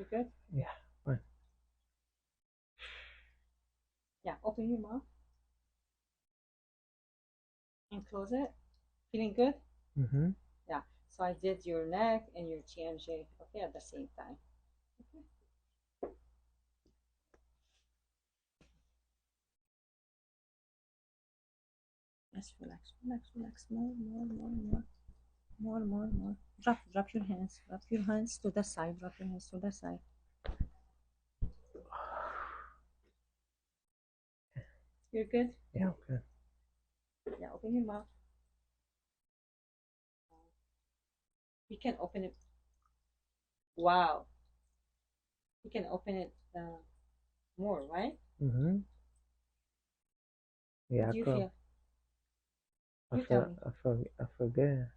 You're good? Yeah, fine. Yeah, open your mouth and close it. Feeling good? Mm-hmm. Yeah. So I did your neck and your TMJ, okay, at the same time. Okay. Just relax, relax, relax. More, more, more, more. More, more, more. Drop your hands. Drop your hands to the side. Drop your hands to the side. You're good? Yeah, okay. Yeah, open your mouth. You can open it. Wow. You can open it more, right? Mm-hmm. How Yeah, do you girl. feel? You tell me. I forget.